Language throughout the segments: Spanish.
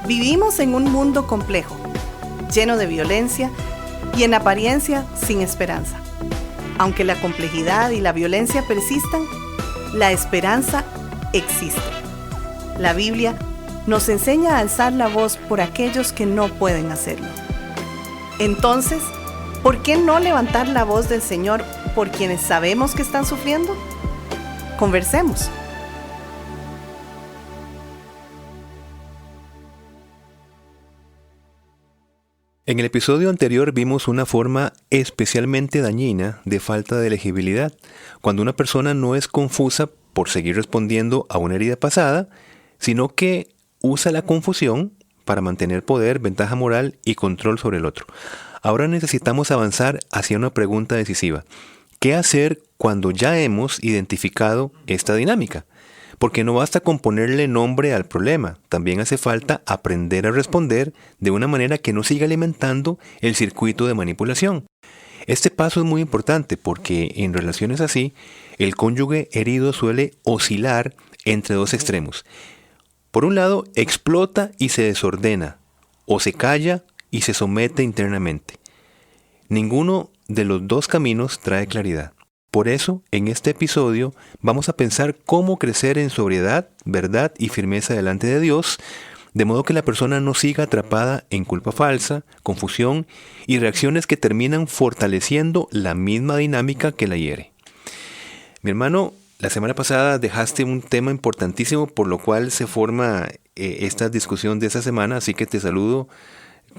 Vivimos en un mundo complejo, lleno de violencia y en apariencia sin esperanza. Aunque la complejidad y la violencia persistan, la esperanza existe. La Biblia nos enseña a alzar la voz por aquellos que no pueden hacerlo. Entonces, ¿por qué no levantar la voz del Señor por quienes sabemos que están sufriendo? Conversemos. En el episodio anterior vimos una forma especialmente dañina de falta de legibilidad, cuando una persona no es confusa por seguir respondiendo a una herida pasada, sino que usa la confusión para mantener poder, ventaja moral y control sobre el otro. Ahora necesitamos avanzar hacia una pregunta decisiva. ¿Qué hacer cuando ya hemos identificado esta dinámica? Porque no basta con ponerle nombre al problema, también hace falta aprender a responder de una manera que no siga alimentando el circuito de manipulación. Este paso es muy importante porque en relaciones así, el cónyuge herido suele oscilar entre dos extremos. Por un lado, explota y se desordena, o se calla y se somete internamente. Ninguno de los dos caminos trae claridad. Por eso, en este episodio, vamos a pensar cómo crecer en sobriedad, verdad y firmeza delante de Dios, de modo que la persona no siga atrapada en culpa falsa, confusión y reacciones que terminan fortaleciendo la misma dinámica que la hiere. Mi hermano, la semana pasada dejaste un tema importantísimo por lo cual se forma esta discusión de esta semana, así que te saludo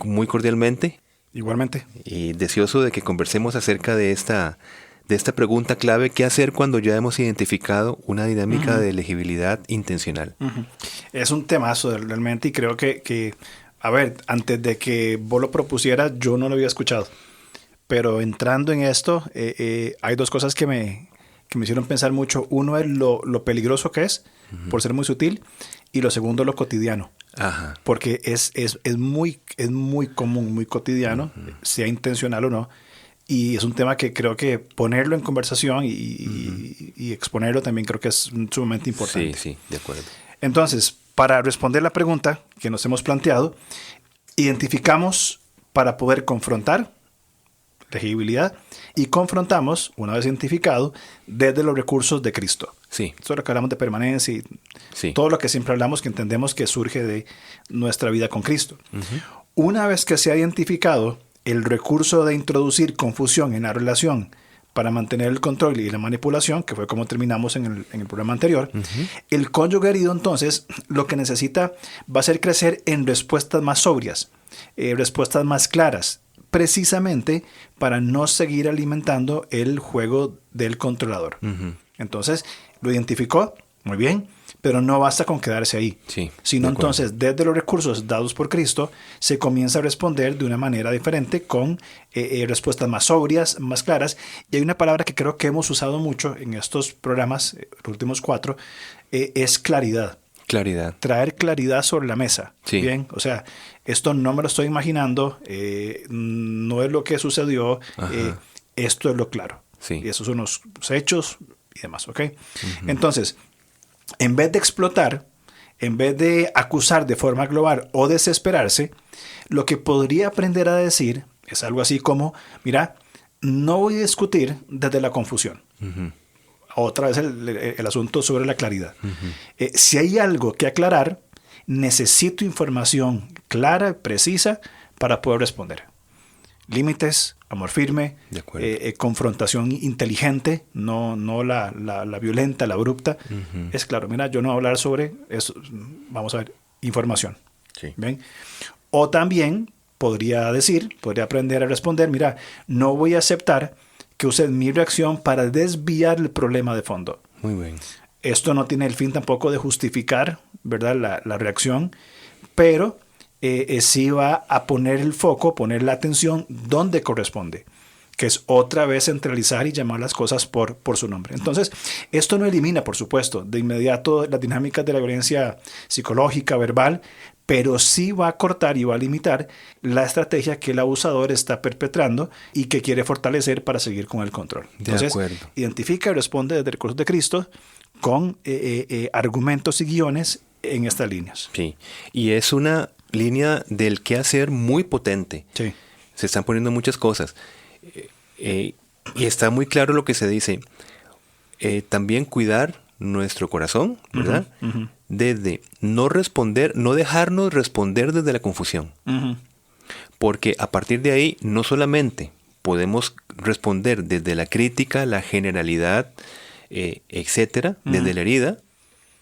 muy cordialmente. Igualmente. Y deseoso de que conversemos acerca de esta pregunta clave: ¿qué hacer cuando ya hemos identificado una dinámica de legibilidad intencional? Es un temazo realmente, y creo que, a ver, antes de que vos lo propusieras, yo no lo había escuchado. Pero entrando en esto, hay dos cosas que me hicieron pensar mucho. Uno es lo peligroso que es, por ser muy sutil, y lo segundo, lo cotidiano. Ajá. Porque es muy común, muy cotidiano, sea intencional o no. Y es un tema que creo que ponerlo en conversación y exponerlo también creo que es sumamente importante. Sí, de acuerdo. Entonces, para responder la pregunta que nos hemos planteado, identificamos para poder confrontar, legibilidad, y confrontamos, una vez identificado, desde los recursos de Cristo. Sí. Eso es lo que hablamos de permanencia y todo lo que siempre hablamos, que entendemos que surge de nuestra vida con Cristo. Una vez que se ha identificado el recurso de introducir confusión en la relación para mantener el control y la manipulación, que fue como terminamos en el programa anterior, el cónyuge herido entonces lo que necesita va a ser crecer en respuestas más sobrias, respuestas más claras, precisamente para no seguir alimentando el juego del controlador. Entonces, lo identificó, muy bien, pero no basta con quedarse ahí, sino entonces desde los recursos dados por Cristo se comienza a responder de una manera diferente con respuestas más sobrias, más claras. Y hay una palabra que creo que hemos usado mucho en estos programas, los últimos 4, es claridad. Claridad. Traer claridad sobre la mesa. Sí. Bien, o sea, esto no me lo estoy imaginando, no es lo que sucedió, esto es lo claro. Sí. Y esos son los hechos y demás, ¿ok? Entonces, en vez de explotar, en vez de acusar de forma global o desesperarse, lo que podría aprender a decir es algo así como, mira, no voy a discutir desde la confusión. Otra vez el asunto sobre la claridad. Si hay algo que aclarar, necesito información clara, precisa, para poder responder. Límites, amor firme, confrontación inteligente, no la violenta, la abrupta. Es claro, mira, yo no voy a hablar sobre eso, vamos a ver, información. Sí. ¿Ven? O también podría aprender a responder, mira, no voy a aceptar que uses mi reacción para desviar el problema de fondo. Muy bien. Esto no tiene el fin tampoco de justificar, ¿verdad?, la reacción, pero sí va a poner el foco, poner la atención donde corresponde, que es otra vez centralizar y llamar las cosas por su nombre. Entonces, esto no elimina, por supuesto, de inmediato las dinámicas de la violencia psicológica, verbal, pero sí va a cortar y va a limitar la estrategia que el abusador está perpetrando y que quiere fortalecer para seguir con el control. Entonces, identifica y responde desde el recursos de Cristo con argumentos y guiones en estas líneas. Sí, y es una línea del qué hacer muy potente. Sí. Se están poniendo muchas cosas. Y está muy claro lo que se dice. También cuidar nuestro corazón, ¿verdad? Uh-huh. Desde no responder, no dejarnos responder desde la confusión. Uh-huh. Porque a partir de ahí no solamente podemos responder desde la crítica, la generalidad, etcétera, uh-huh. desde la herida,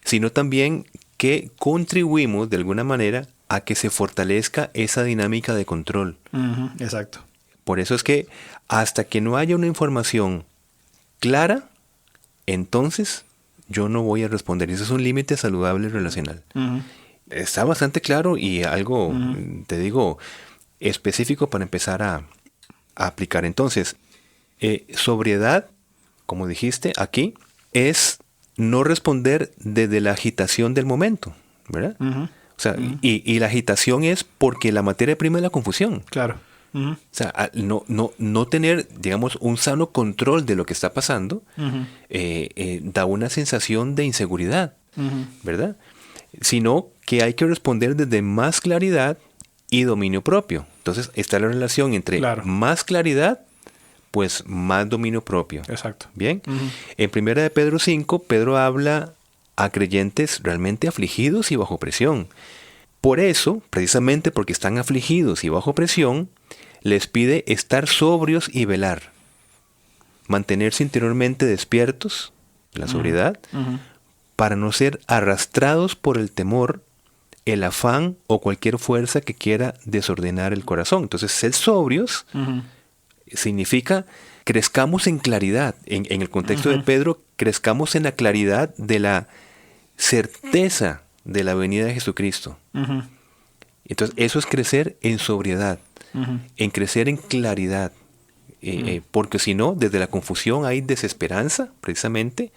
sino también que contribuimos de alguna manera a que se fortalezca esa dinámica de control. Uh-huh. Exacto. Por eso es que hasta que no haya una información clara, entonces yo no voy a responder. Ese es un límite saludable relacional. Uh-huh. Está bastante claro y algo, uh-huh. te digo, específico para empezar a aplicar. Entonces, sobriedad, como dijiste aquí, es no responder desde la agitación del momento, ¿verdad? Uh-huh. O sea, uh-huh. y la agitación es porque la materia prima es la confusión. Claro. Uh-huh. O sea, no tener, digamos, un sano control de lo que está pasando, uh-huh. Da una sensación de inseguridad, uh-huh. ¿verdad? Sino que hay que responder desde más claridad y dominio propio. Entonces está la relación entre más claridad, pues más dominio propio. Exacto. Bien. Uh-huh. En 1 de Pedro 5, Pedro habla a creyentes realmente afligidos y bajo presión. Por eso, precisamente porque están afligidos y bajo presión, les pide estar sobrios y velar. Mantenerse interiormente despiertos, la sobriedad, uh-huh. para no ser arrastrados por el temor, el afán o cualquier fuerza que quiera desordenar el corazón. Entonces, ser sobrios uh-huh. significa crezcamos en claridad. En el contexto uh-huh. de Pedro, crezcamos en la claridad de la certeza de la venida de Jesucristo. Uh-huh. Entonces, eso es crecer en sobriedad, uh-huh. en crecer en claridad. Uh-huh. Porque si no, desde la confusión hay desesperanza, precisamente,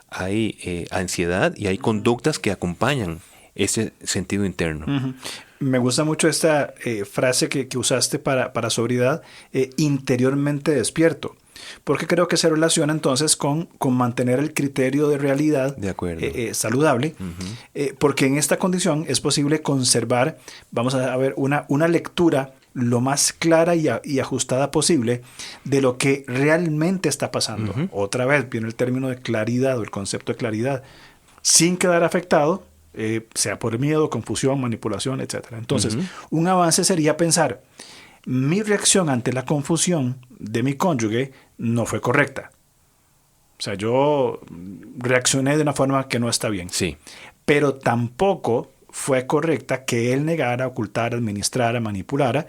hay ansiedad y hay conductas que acompañan ese sentido interno. Uh-huh. Me gusta mucho esta frase que usaste para sobriedad, interiormente despierto. Porque creo que se relaciona entonces con mantener el criterio de realidad saludable. Uh-huh. Porque en esta condición es posible conservar, vamos a ver, una lectura lo más clara y ajustada posible de lo que realmente está pasando. Uh-huh. Otra vez viene el término de claridad o el concepto de claridad, sin quedar afectado, sea por miedo, confusión, manipulación, etc. Entonces, uh-huh. un avance sería pensar, mi reacción ante la confusión de mi cónyuge no fue correcta. O sea, yo reaccioné de una forma que no está bien. Sí. Pero tampoco fue correcta que él negara, ocultara, administrara, manipulara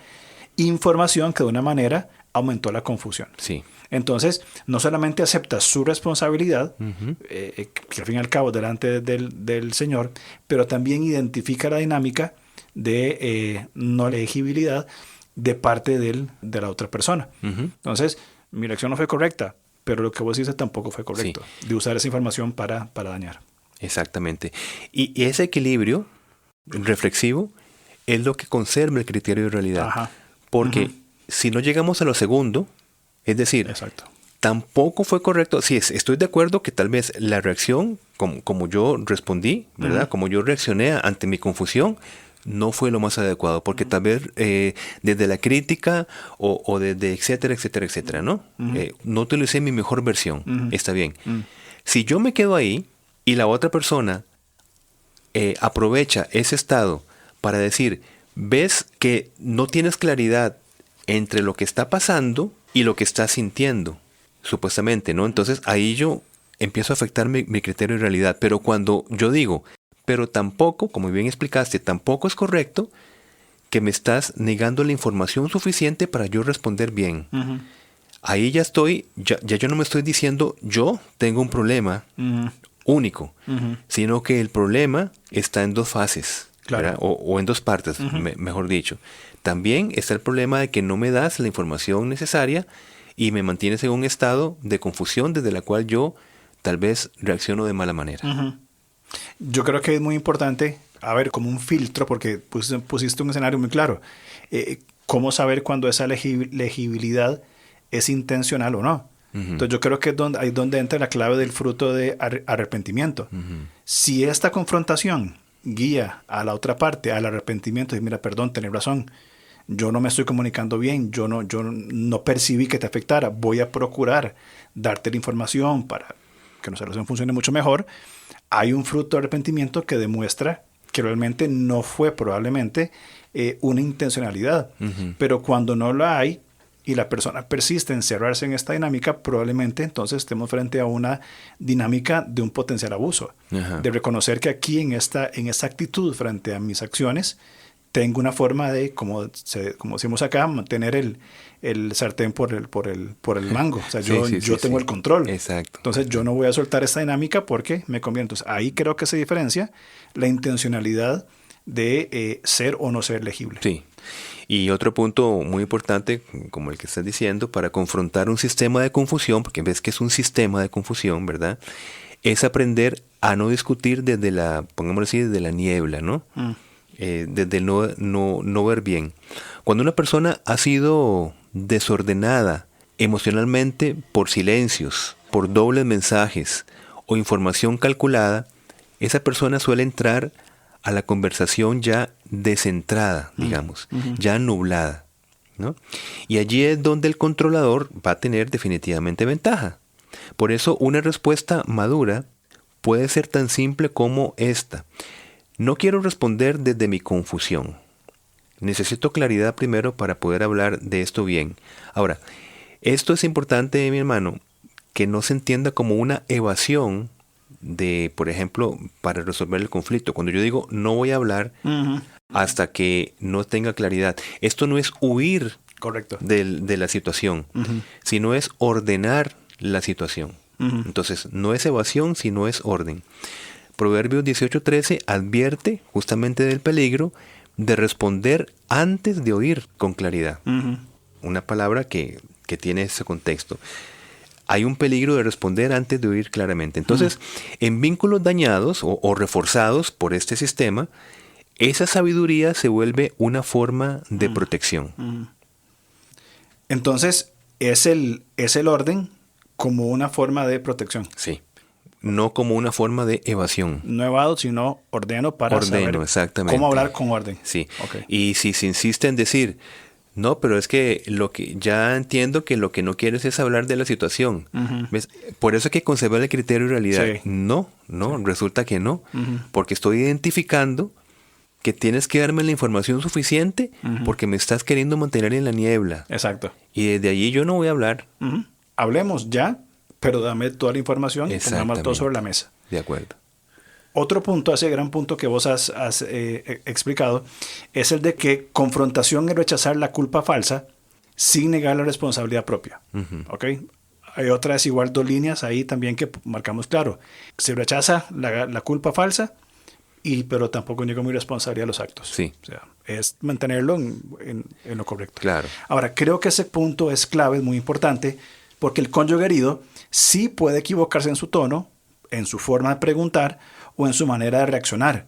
información que de una manera aumentó la confusión. Sí. Entonces, no solamente acepta su responsabilidad, uh-huh. Que al fin y al cabo delante del Señor, pero también identifica la dinámica de no legibilidad de parte de la otra persona. Uh-huh. Entonces, mi reacción no fue correcta, pero lo que vos dices tampoco fue correcto, sí. de usar esa información para dañar. Exactamente. Y ese equilibrio reflexivo es lo que conserva el criterio de realidad. Ajá. Porque uh-huh. si no llegamos a lo segundo, es decir, exacto. tampoco fue correcto. Sí, estoy de acuerdo que tal vez la reacción, como yo respondí, ¿verdad? Uh-huh. Como yo reaccioné ante mi confusión, no fue lo más adecuado, porque tal vez desde la crítica o desde etcétera, etcétera, etcétera, ¿no? Uh-huh. No utilicé mi mejor versión. Uh-huh. Está bien. Uh-huh. Si yo me quedo ahí y la otra persona aprovecha ese estado para decir, ves que no tienes claridad entre lo que está pasando y lo que estás sintiendo, supuestamente, ¿no? Entonces ahí yo empiezo a afectar mi criterio de realidad. Pero cuando yo digo, pero tampoco, como bien explicaste, tampoco es correcto que me estás negando la información suficiente para yo responder bien. Uh-huh. Ahí ya yo no me estoy diciendo yo tengo un problema uh-huh. único, uh-huh. sino que el problema está en dos fases, claro. o en dos partes, uh-huh. mejor dicho. También está el problema de que no me das la información necesaria y me mantienes en un estado de confusión desde la cual yo tal vez reacciono de mala manera. Uh-huh. Yo creo que es muy importante, a ver, como un filtro, porque pusiste un escenario muy claro. ¿Cómo saber cuando esa legibilidad es intencional o no? Uh-huh. Entonces yo creo que es donde entra la clave del fruto de arrepentimiento. Uh-huh. Si esta confrontación guía a la otra parte al arrepentimiento y mira, perdón, tenés razón, yo no me estoy comunicando bien, yo no percibí que te afectara, voy a procurar darte la información para que nuestra relación funcione mucho mejor, hay un fruto de arrepentimiento que demuestra que realmente no fue probablemente una intencionalidad. Pero cuando no la hay y la persona persiste en cerrarse en esta dinámica, probablemente entonces estemos frente a una dinámica de un potencial abuso. De reconocer que aquí en esta actitud frente a mis acciones tengo una forma de, como decimos acá, mantener el sartén por el mango. O sea, yo tengo el control. Exacto. Entonces yo no voy a soltar esta dinámica porque me conviene. Entonces ahí creo que se diferencia la intencionalidad de ser o no ser legible. Sí. Y otro punto muy importante, como el que estás diciendo, para confrontar un sistema de confusión, porque ves que es un sistema de confusión, ¿verdad? Es aprender a no discutir desde pongámoslo así, desde la niebla, ¿no? Desde el no ver bien. Cuando una persona ha sido desordenada emocionalmente por silencios, por dobles mensajes o información calculada, esa persona suele entrar a la conversación ya descentrada, digamos, ya nublada, ¿no? Y allí es donde el controlador va a tener definitivamente ventaja. Por eso una respuesta madura puede ser tan simple como esta: no quiero responder desde mi confusión. Necesito claridad primero para poder hablar de esto bien. Ahora, esto es importante, mi hermano, que no se entienda como una evasión de, por ejemplo, para resolver el conflicto. Cuando yo digo no voy a hablar hasta que no tenga claridad, esto no es huir de la situación, sino es ordenar la situación. Entonces, no es evasión, sino es orden. Proverbios 18:13 advierte justamente del peligro de responder antes de oír con claridad. Una palabra que tiene ese contexto. Hay un peligro de responder antes de oír claramente. Entonces, en vínculos dañados o reforzados por este sistema, esa sabiduría se vuelve una forma de protección. Entonces, es el orden como una forma de protección. Sí. No como una forma de evasión. No evado, sino ordeno para saber exactamente cómo hablar con orden. Sí. Okay. Y si se insiste en decir, no, pero es que ya entiendo que lo que no quieres es hablar de la situación. ¿Ves? Por eso hay que conservar el criterio de realidad. Sí. No, resulta que no. Porque estoy identificando que tienes que darme la información suficiente porque me estás queriendo mantener en la niebla. Exacto. Y desde allí yo no voy a hablar. Hablemos ya, pero dame toda la información y pongamos todo sobre la mesa. De acuerdo. Otro punto, ese gran punto que vos has explicado, es el de que confrontación es rechazar la culpa falsa sin negar la responsabilidad propia. ¿Okay? Hay otras igual 2 líneas ahí también que marcamos claro. Se rechaza la culpa falsa, pero tampoco niego mi responsabilidad de los actos. Sí. O sea, es mantenerlo en lo correcto. Claro. Ahora, creo que ese punto es clave, es muy importante, porque el cónyuge herido sí puede equivocarse en su tono, en su forma de preguntar o en su manera de reaccionar.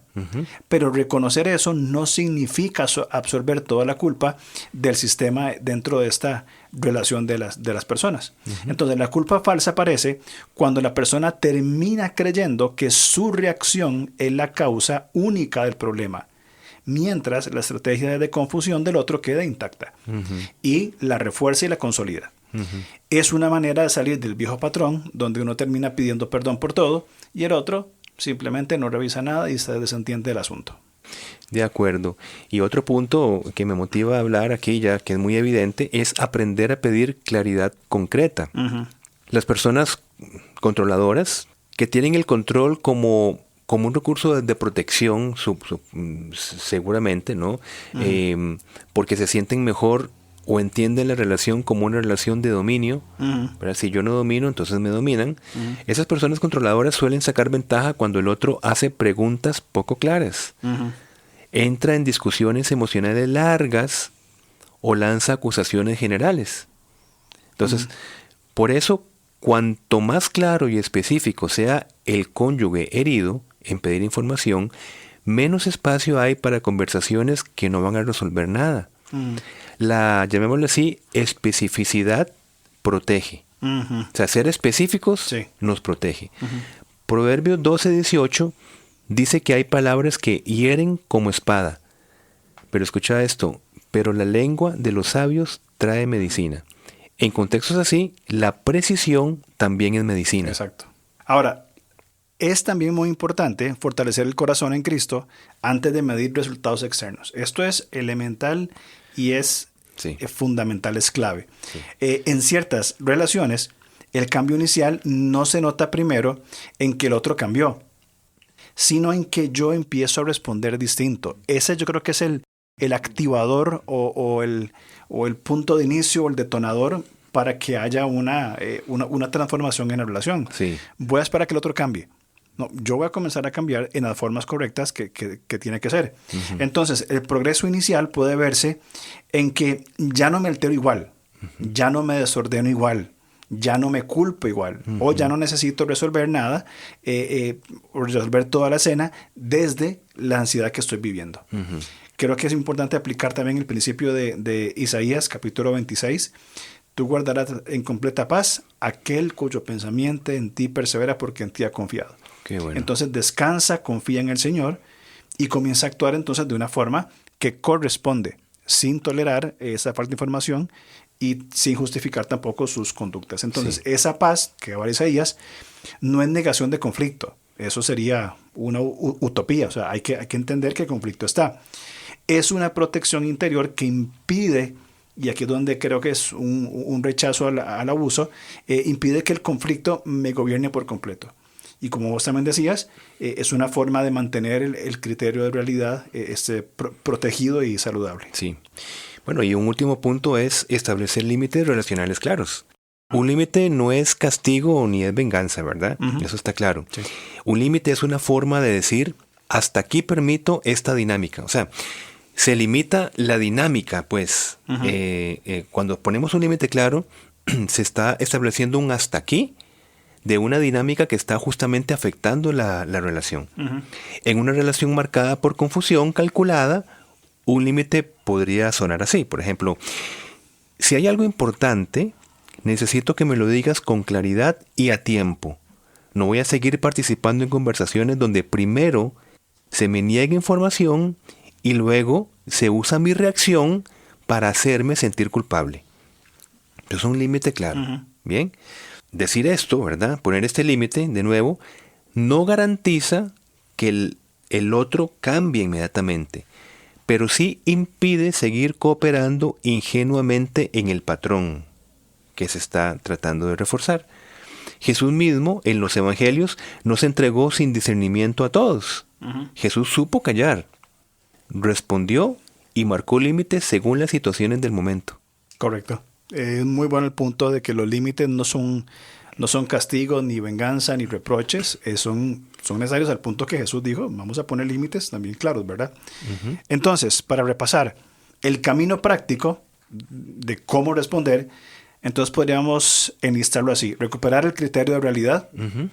Pero reconocer eso no significa absorber toda la culpa del sistema dentro de esta relación de las personas. Entonces, la culpa falsa aparece cuando la persona termina creyendo que su reacción es la causa única del problema, mientras la estrategia de confusión del otro queda intacta y la refuerza y la consolida. Es una manera de salir del viejo patrón donde uno termina pidiendo perdón por todo y el otro simplemente no revisa nada y se desentiende del asunto. De acuerdo. Y otro punto que me motiva a hablar aquí ya, que es muy evidente, es aprender a pedir claridad concreta. Las personas controladoras que tienen el control como un recurso de protección, seguramente, ¿no? Porque se sienten mejor o entienden la relación como una relación de dominio. Si yo no domino, entonces me dominan. Esas personas controladoras suelen sacar ventaja cuando el otro hace preguntas poco claras. Entra en discusiones emocionales largas o lanza acusaciones generales. Entonces, por eso, cuanto más claro y específico sea el cónyuge herido en pedir información, menos espacio hay para conversaciones que no van a resolver nada. La, llamémoslo así, especificidad protege. O sea, ser específicos nos protege. Proverbios 12:18 dice que hay palabras que hieren como espada. Pero escucha esto, pero la lengua de los sabios trae medicina. En contextos así, la precisión también es medicina. Exacto. Ahora, es también muy importante fortalecer el corazón en Cristo antes de medir resultados externos. Esto es elemental y es fundamental, es clave. Sí. En ciertas relaciones, el cambio inicial no se nota primero en que el otro cambió, sino en que yo empiezo a responder distinto. Ese yo creo que es el activador o el punto de inicio o el detonador para que haya una transformación en la relación. Sí. Voy a esperar que el otro cambie. No, yo voy a comenzar a cambiar en las formas correctas que tiene que ser. Uh-huh. Entonces, el progreso inicial puede verse en que ya no me altero igual, uh-huh. ya no me desordeno igual, ya no me culpo igual, uh-huh. o ya no necesito resolver nada, o resolver toda la escena desde la ansiedad que estoy viviendo. Uh-huh. Creo que es importante aplicar también el principio de Isaías, capítulo 26. Tú guardarás en completa paz aquel cuyo pensamiento en ti persevera porque en ti ha confiado. Qué bueno. Entonces descansa, confía en el Señor y comienza a actuar entonces de una forma que corresponde, sin tolerar esa falta de información y sin justificar tampoco sus conductas. Entonces esa paz que va a Isaías no es negación de conflicto. Eso sería una utopía. O sea, hay que entender que el conflicto está. Es una protección interior que impide, y aquí es donde creo que es un rechazo al abuso, impide que el conflicto me gobierne por completo. Y como vos también decías, es una forma de mantener el criterio de realidad protegido y saludable. Sí. Bueno, y un último punto es establecer límites relacionales claros. Un límite no es castigo ni es venganza, ¿verdad? Uh-huh. Eso está claro. Sí. Un límite es una forma de decir, hasta aquí permito esta dinámica. O sea, se limita la dinámica, pues. Uh-huh. Cuando ponemos un límite claro, se está estableciendo un hasta aquí de una dinámica que está justamente afectando la relación. Uh-huh. En una relación marcada por confusión calculada, un límite podría sonar así. Por ejemplo, si hay algo importante, necesito que me lo digas con claridad y a tiempo. No voy a seguir participando en conversaciones donde primero se me niegue información y luego se usa mi reacción para hacerme sentir culpable. Eso es un límite claro. Uh-huh. Bien. Decir esto, ¿verdad? Poner este límite, de nuevo, no garantiza que el otro cambie inmediatamente, pero sí impide seguir cooperando ingenuamente en el patrón que se está tratando de reforzar. Jesús mismo, en los evangelios, no se entregó sin discernimiento a todos. Uh-huh. Jesús supo callar, respondió y marcó límites según las situaciones del momento. Correcto. Es muy bueno el punto de que los límites no son castigos, ni venganza, ni reproches. Son necesarios al punto que Jesús dijo, vamos a poner límites también claros, ¿verdad? Uh-huh. Entonces, para repasar, el camino práctico de cómo responder, entonces podríamos enlistarlo así. Recuperar el criterio de realidad, uh-huh.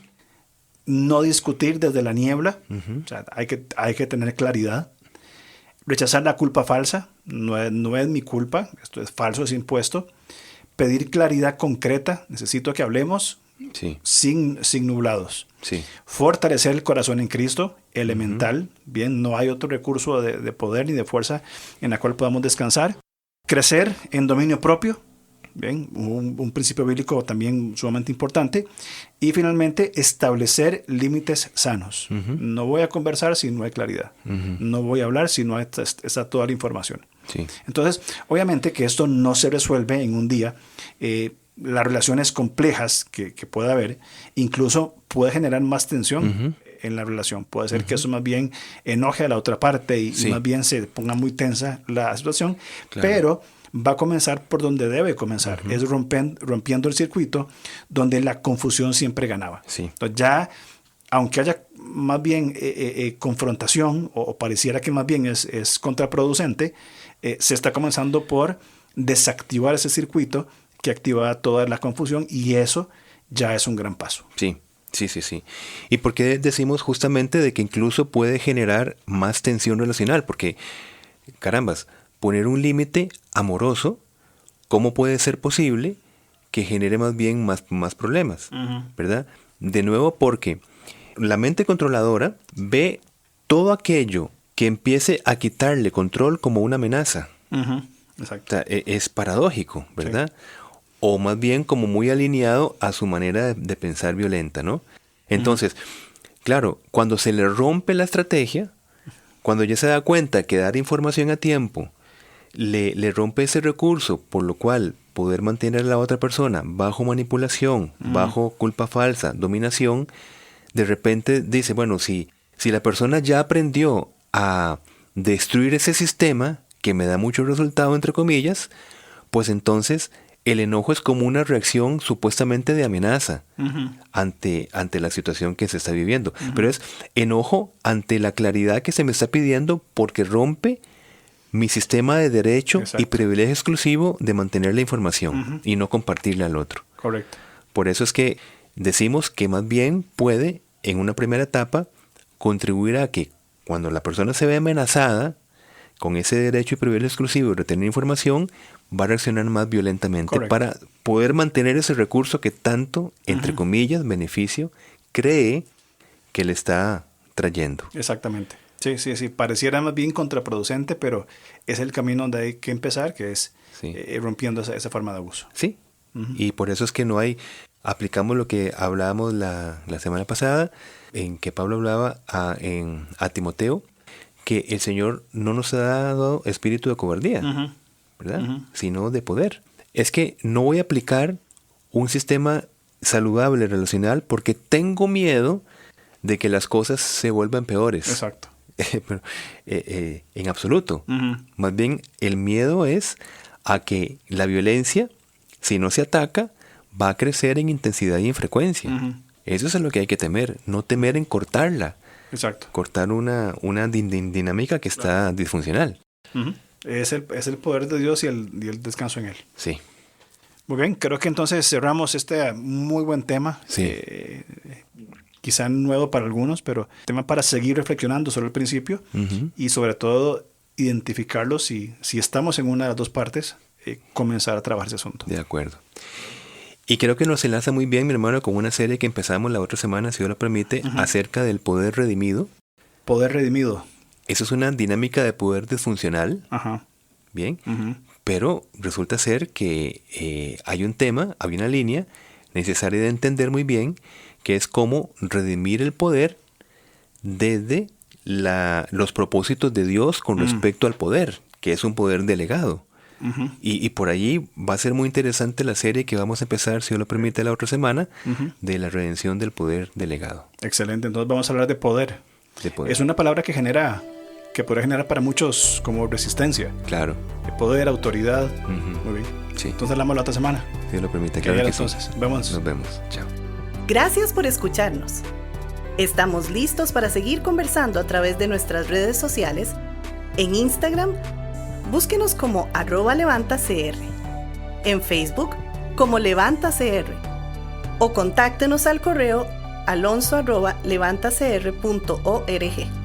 no discutir desde la niebla, uh-huh. o sea, hay que tener claridad. Rechazar la culpa falsa, no es mi culpa, esto es falso, es impuesto. Pedir claridad concreta, necesito que hablemos sin nublados. Sí. Fortalecer el corazón en Cristo, elemental, uh-huh. bien, no hay otro recurso de poder ni de fuerza en la cual podamos descansar. Crecer en dominio propio, bien, un principio bíblico también sumamente importante. Y finalmente, establecer límites sanos. Uh-huh. No voy a conversar si no hay claridad. Uh-huh. No voy a hablar si no está toda la información. Sí. Entonces, obviamente que esto no se resuelve en un día. Las relaciones complejas que pueda haber, incluso puede generar más tensión uh-huh. en la relación. Puede ser uh-huh. que eso más bien enoje a la otra parte y más bien se ponga muy tensa la situación. Claro. Pero va a comenzar por donde debe comenzar. Uh-huh. Es rompiendo el circuito donde la confusión siempre ganaba. Sí. Entonces ya, aunque haya más bien confrontación o pareciera que más bien es contraproducente, se está comenzando por desactivar ese circuito que activa toda la confusión y eso ya es un gran paso. Sí. ¿Y por qué decimos justamente de que incluso puede generar más tensión relacional? Porque, carambas, poner un límite amoroso, ¿cómo puede ser posible que genere más bien más problemas? Uh-huh. ¿Verdad? De nuevo, porque la mente controladora ve todo aquello que empiece a quitarle control como una amenaza. Exacto. O sea, es paradójico, ¿verdad? Sí. O más bien como muy alineado a su manera de pensar violenta, ¿no? Entonces, claro, cuando se le rompe la estrategia, cuando ya se da cuenta que dar información a tiempo le rompe ese recurso, por lo cual poder mantener a la otra persona bajo manipulación, bajo culpa falsa, dominación, de repente dice, bueno, si la persona ya aprendió a destruir ese sistema que me da mucho resultado, entre comillas, pues entonces el enojo es como una reacción supuestamente de amenaza ante la situación que se está viviendo. Pero es enojo ante la claridad que se me está pidiendo porque rompe mi sistema de derecho Exacto. y privilegio exclusivo de mantener la información y no compartirla al otro. Correcto. Por eso es que decimos que más bien puede, en una primera etapa, contribuir a que cuando la persona se ve amenazada con ese derecho y privilegio exclusivo de retener información, va a reaccionar más violentamente Correcto. Para poder mantener ese recurso que tanto, entre comillas, beneficio, cree que le está trayendo. Exactamente. Sí. Pareciera más bien contraproducente, pero es el camino donde hay que empezar, que es rompiendo esa forma de abuso. Sí, y por eso es que no hay... Aplicamos lo que hablábamos la semana pasada, en que Pablo hablaba a Timoteo, que el Señor no nos ha dado espíritu de cobardía, ¿verdad? Sino de poder. Es que no voy a aplicar un sistema saludable relacional porque tengo miedo de que las cosas se vuelvan peores. Exacto. Pero, en absoluto. Más bien, el miedo es a que la violencia, si no se ataca, va a crecer en intensidad y en frecuencia. Eso es lo que hay que temer. No temer en cortarla. Exacto. Cortar una dinámica que está disfuncional. Es el poder de Dios y el descanso en Él. Sí. Muy bien, creo que entonces cerramos este muy buen tema. Sí. Quizá nuevo para algunos, pero tema para seguir reflexionando sobre el principio y sobre todo identificarlo si estamos en una de las dos partes, comenzar a trabajar ese asunto. De acuerdo. Y creo que nos enlaza muy bien, mi hermano, con una serie que empezamos la otra semana, si Dios lo permite, acerca del poder redimido. Poder redimido. Eso es una dinámica de poder disfuncional. Bien. Pero resulta ser que hay un tema, hay una línea necesaria de entender muy bien, que es cómo redimir el poder desde los propósitos de Dios con respecto al poder, que es un poder delegado. Y por allí va a ser muy interesante la serie que vamos a empezar, si Dios lo permite, la otra semana, de la redención del poder delegado. Excelente, entonces vamos a hablar de poder. Es una palabra que podría generar para muchos como resistencia. Claro. De poder, autoridad. Muy bien. Sí. Entonces hablamos la otra semana. Si Dios lo permite, claro que entonces. sí. Nos vemos. Chao. Gracias por escucharnos. Estamos listos para seguir conversando a través de nuestras redes sociales. En Instagram, búsquenos como @levantacr. En Facebook, como LevantaCR. O contáctenos al correo alonso@levantacr.org.